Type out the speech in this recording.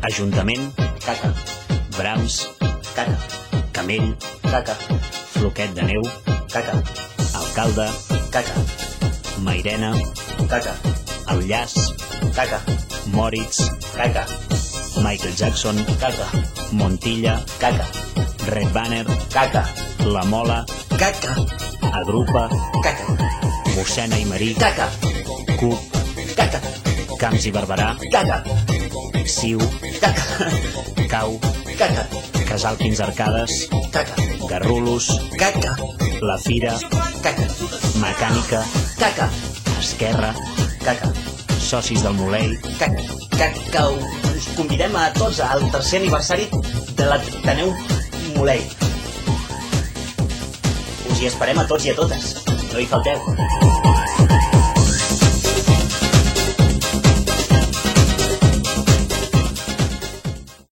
Ajuntament, caca, Brams, caca, Camell, caca, Floquet de Neu, caca, Alcalde, caca, Mairena, caca, El Llaç, caca, Moritz, caca, Michael Jackson, caca, Montilla, caca, Red Banner, caca, La Mola, caca, Agrupa, caca, Mossena i Marí, caca, Cup, caca, Camps i Barberà, caca, Siu, caca, Cau, caca, Casal 15 Arcades, caca, Garrulos, caca, La Fira, caca, Mecànica, caca, Esquerra, caca, Socis del Molei, caca, caca. Us convidem a tots al 3è aniversari de l'Ateneu Molei. Us hi esperem a tots i a totes. No hi falteu.